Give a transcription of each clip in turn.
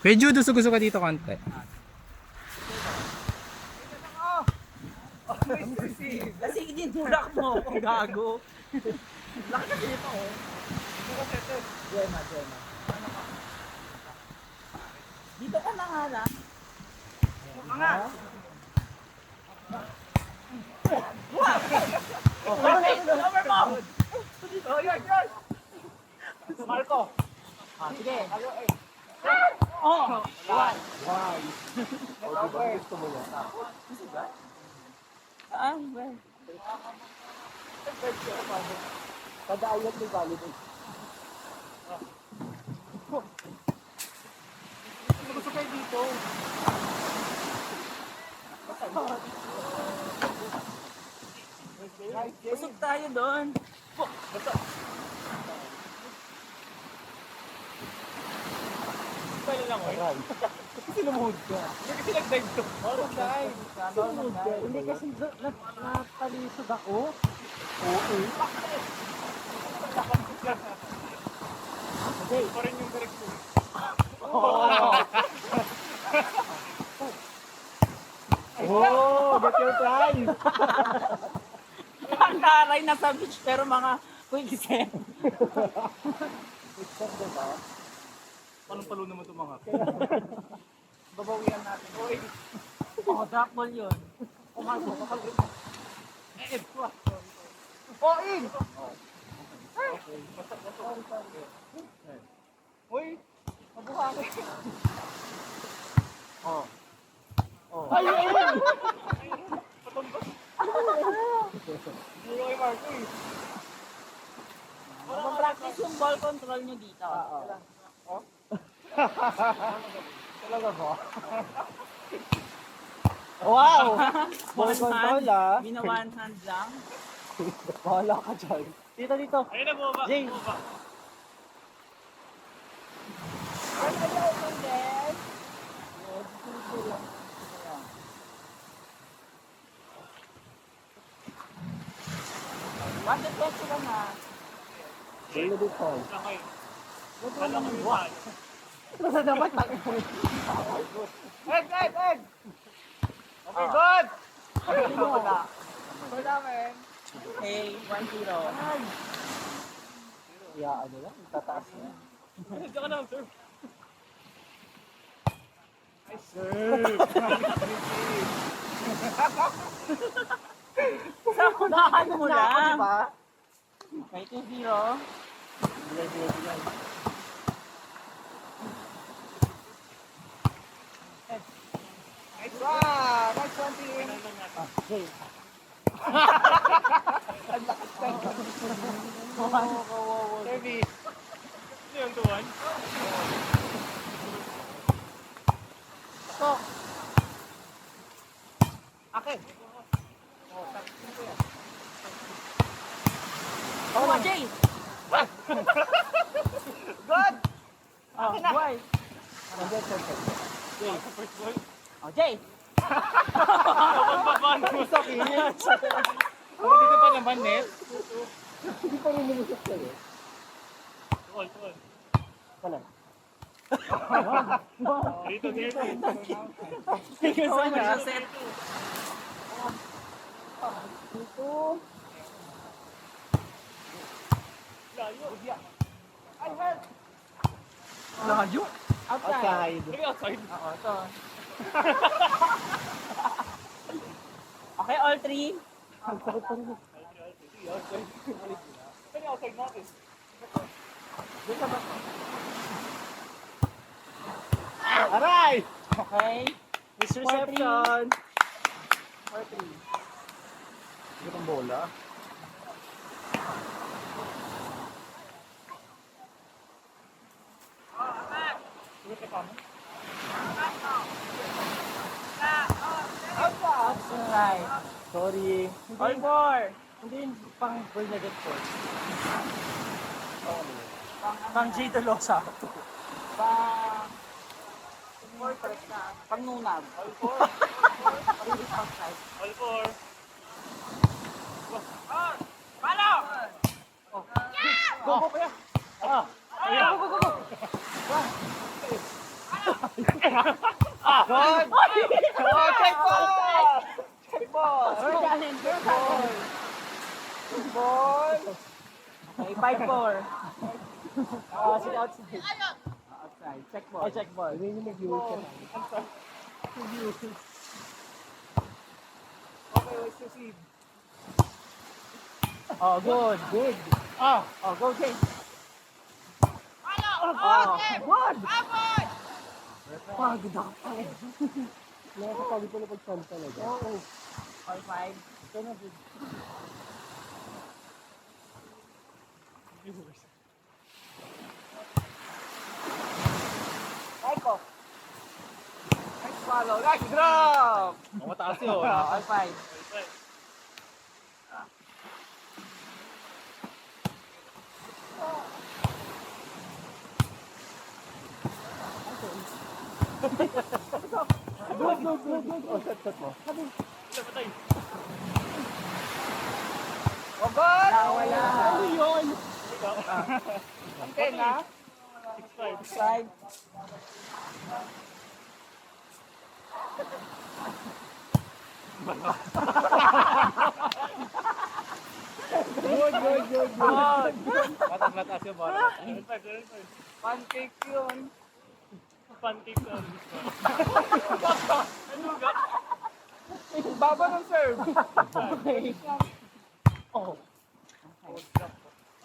Kuya Judo, gusto ka dito konti. Kasi dinulak mo ako, gago. Laki kasi ito, oh. Gemma. Dito ka na nga na. Mga! Over mo! Oh, yun! Marco! Ah, sige. Oh! One. Gusto mo yan? Well. Padaayat ni validate. Gusto kayo dito. Busog tayo doon. Pwede lang, oy. Kasi lumuhod ka. Hindi kasi nag-dive to. Nag-dive. Lumuhod ka. Hindi kasi natalisod ako. Oo. Okay. Pa rin yung direksyon. Oh, get your prize. Ang taray na sa beach pero mga quicksand. Quicksand, diba? Palong-palo naman itong mga. Babawian natin. Oy. Oh, drop ball yun. Oy! Uy! Mabuhangin. Oh. Oh. Ayun! Hindi ko Marco eh. Practice yung ball control nyo dito. Oh? Talaga ba? Wow! Ball One control hand. ah. Bina one hand lang. Bahala ka dyan. Dito. Ayun na, bumaba. Jay. Bumaba. One defense sila na. Ball dito. Sakay. Kala ko yung mahal. Basta dapat Egg! Okay, Oh. good! Wala. Wala, man. Okay, 1-0. Ya, ano lang, tataas na. Diyan ka na, sir. Ay, sir! Sa unahan mo Ako, lang. diba? Okay, 2-0. Bilay. Nice one! Nice one, team! Okay. Ang lakas ka. Service. Ano yung tuwan? Stop. Akin. Oh, Jay! Good! Oh, boy. Jay. First ball. Oh, Jay! Pagbaban. It's okay. Ako dito pa naman, net. Hindi pa rin lumusok sa'yo. Tuwan. Wala. Dito. Oh, nasa-set. Dito. Layo. I help! Layo. Outside. Sige, outside. Oo, ito. Okay, all three. Outside pa rin. Sige, outside. Saan yung outside natin? Aray! Okay. Misreception! 4-3. Ito ang bola. Sige, ka paano? That's right. Sorry. All four. Hindi yung pang goal na get for. Pang J. Tolosa. Pang... Pang Nunab. All four. All four. Palo! Go, go, kuya! Ah! Ayaw! Go! Good! Oh, check ball! Check ball! Challenger, ball. Ball! Okay, 5-4. Sige, outside. Outside. Check ball. Check ball. Hindi nyo mag-view ka na. Okay, let's proceed. Oh, good. Good. Ah! Oh, go, Jay. Oh, Good. pagod ako pa eh. Nakakapagod pala pag-sand talaga. Oo. All 5. Ito na, good. Taiko. Nice follow. Nice drop! Mataas yun. All 5. Good, good, good, good. Oh, set mo. Oh, good! Wala. Ano yun? Okay na? 5. Good, good, good, good. Mataas yung bola. Pancake yun. Pancake na. Baba ng serve. Oh.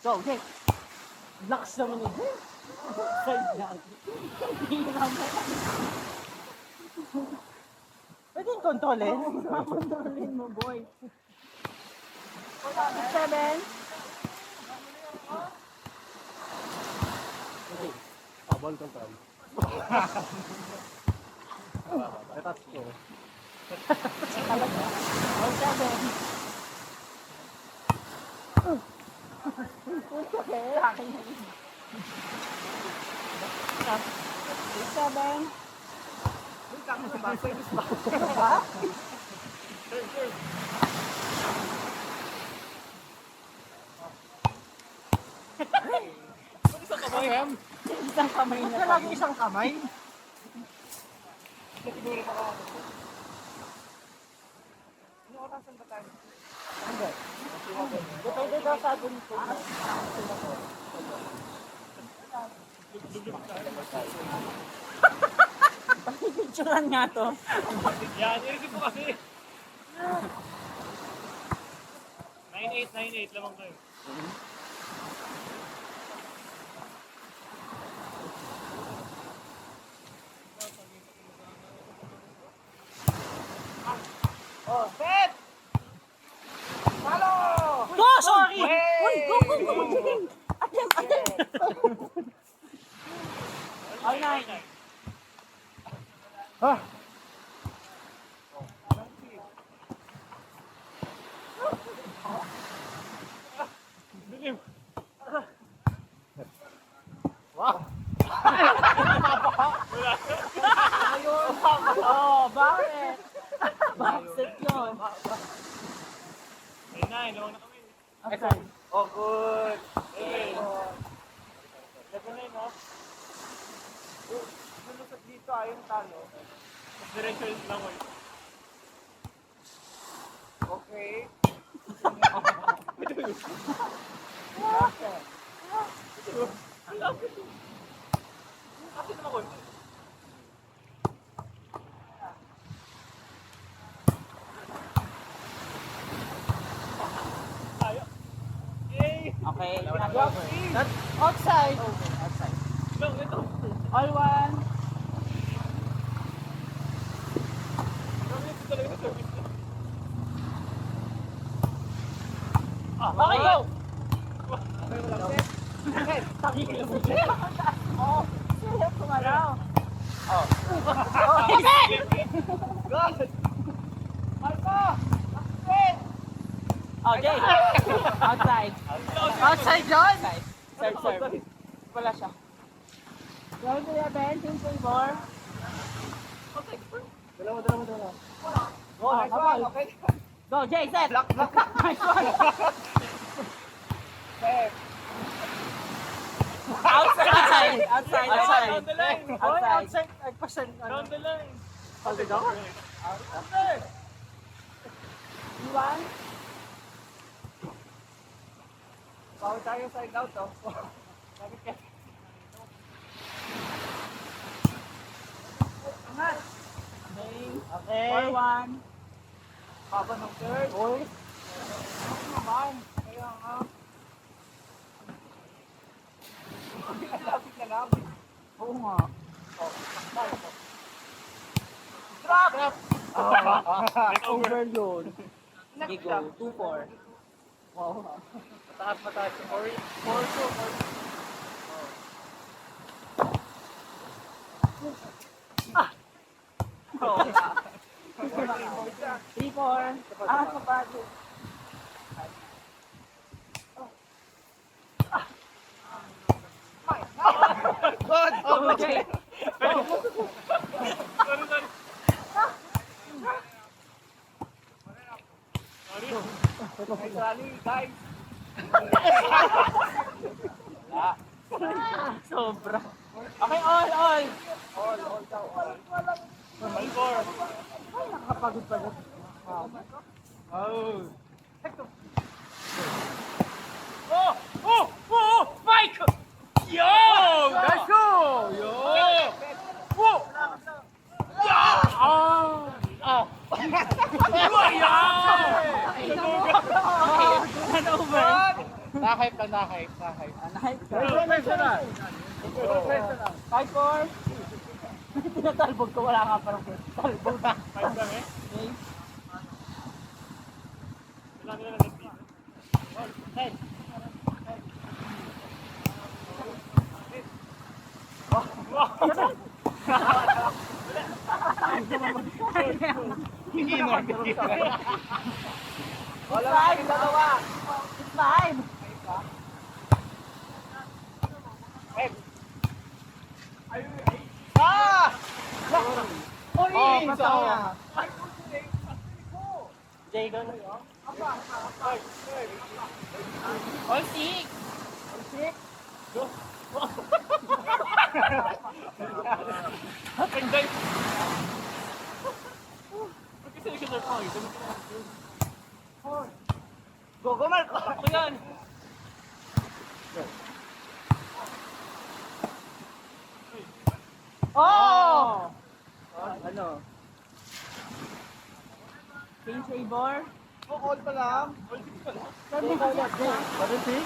Go, Jay. Lakas naman ito. Side lang. Pwede yung kontrolin? Kontrolin mo, boy. 7. Ball control. Touch ko. 7. Isang kamay na. Lagi isang kamay. Depende daw sa ganito. Picturean nga to. Yan, irisip ko kasi. 9-8 lamang kayo. Oh, set! Follow! Go, sorry! Hey! Uy, go, go, go, go! Attempt, attempt! All 9. Ah! Wow! Oh, bakit? Bakit yun? 9-9, lawang na kami. Outside. Oh, good! Okay. 7-9, no? Lulusot dito, ayun talo. Diretso lang ko. Okay. Kasi naman ko. Tayo. Yay! Okay. Drop in! Outside. Outside. Lang, ito. All 1. Grabe ito talaga sa service na. Okay, go! Okay. Takigil mo siya. Oh, sila kumalaw. Oh. Good! Marco! Set! Oh, Jay. Outside. Outside, John! Outside. Serve, serve. Wala siya. Round 11, team favor. Dalawa. Oh, Oh, nice habol. one. Okay. Go, Jay, set. Block. Nice one. Set. Outside! Outside! Down the line. Oy, Outside! outside. Nagpasan. Down the line. Outside ako? Iwan? Bawal tayo side out, oh. Bakit ka? Angat! Okay. 4-1. Baba ng third. Oy. Ano naman? Kaya nga. Lapit na lang. Oo nga. Drop! Drop! Over yun. Next drop. 2-4. Wow. Mataas yung Ori. 4-2. Oo nga. 3-4. Ah, kapado. God! Oh, okay. Sorry, sorry. Nice rally, guys. Sobra. Okay, all. All daw, all. Malcor. Nakakapagod pa na. Oh. Oh! Mike! Yo! Let's go! Yo! Whoa! Yeah! Oh! Oh! Over. Nakahip lang, nakahip. Nice na. 5-4. Tinatalbog ko, wala nga parang talbog. 5 lang eh. Okay. Kailangan nila ng dito. Head. Wala five, dalawa. 5. Ah! Oy, Oh, pasaya. Jay, doon. All 6. Pagday! Ba't kasi nag-serve ko? Go, Marco. Ako yan! Oh! Ano? King Sabor. All pa lang. Sabi ko yan. Ano si?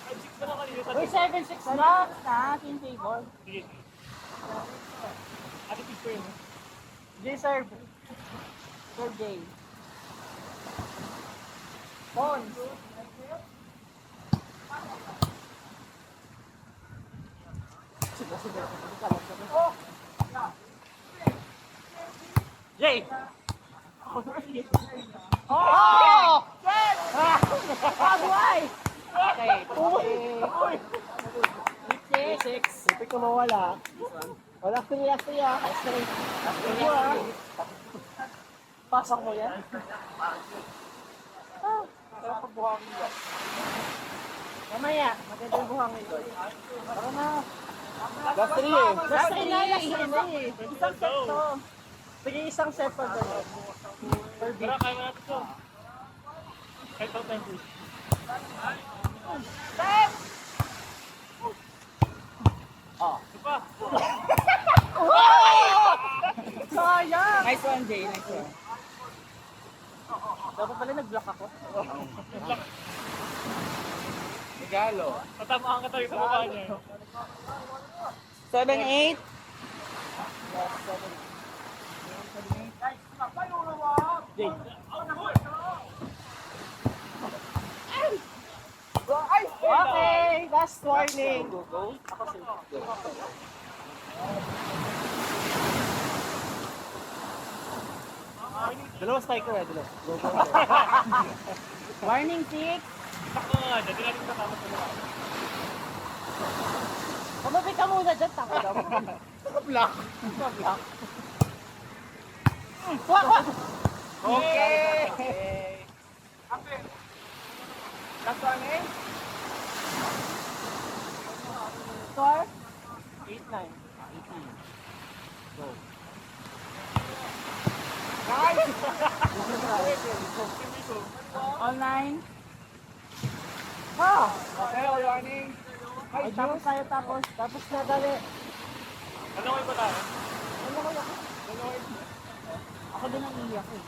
5-6 na lang kanina. Uy, 7-6 na. King Sabor. Sige. Ate pick ko yun. J serve. Serve J. Pons. Jay! Oh! Pagway! Okay. 6. Hindi ko mawala. Wala kriya. Pasok mo yan? Sarap ang buhangin yan. Mamaya, magandang buhangin ko. Tara na. Last 3 eh. Last 3 na, last 3 na eh. Isang set to. Sige, isang set pa doon. Tara, kaya mo natin ito. Kahit out time please. Set! Ito pa! Sayang! Nice one, Jay. Nice one. Dapat pala nag-block ako. Regalo. Tatamaan ka tayo sa mukha niya. 7-8. Jay. Okay, last warning. Dalawa striker eh. Dalawa. Warning 6. Sakto nga dyan. Hindi natin kasama sa mukha. Kumapit ka muna dyan, tako daw. Block. Block. Wak! Okay. Last warning. score? 8-9. Go. All nine. Okay, all running. Ay, tapos tayo tapos. Tapos na dali. Ano kayo ba tayo? Ako din ang iiyak eh.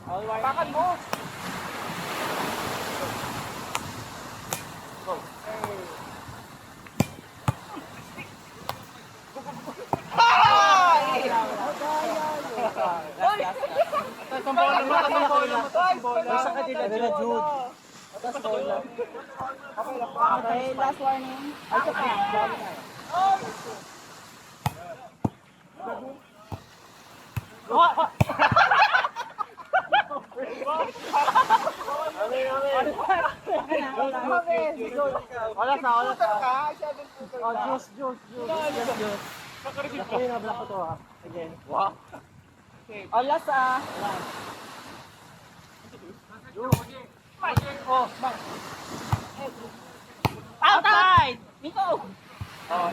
All running. Bakit mo? Isang bola mo, isang bola mo, isang bola. Isa ka nila, Jude. Tapos bola. Okay, last warning. Ay, ito pa. Wala sa. Oh, juice. Ako yung nabla ko to ha. Again. Wow. Oh, last ah. Oh, Outside! Nico! Oh,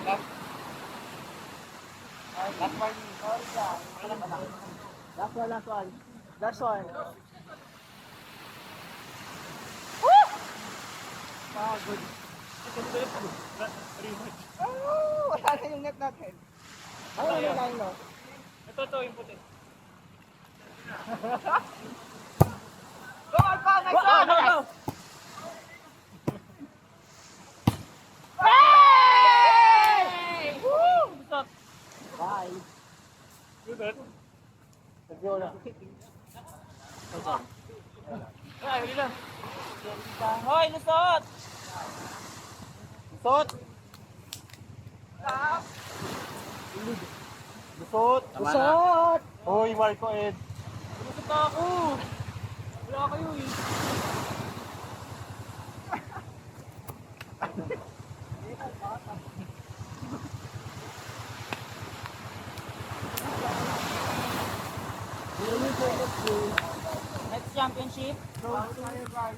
last one. Last one. Good. Wala na yung net natin. Ano yung line no? Ito, yung puti. Go, Alpha! Go! Hey! Woo! Bye. Good, eh? Nag-bola. Ay, huli lang. Hoy, lusot! Lusot. Lusot. Hoy, Marco Ed. Lusot ako! Wala kayo eh. Next championship. So, tayo guys.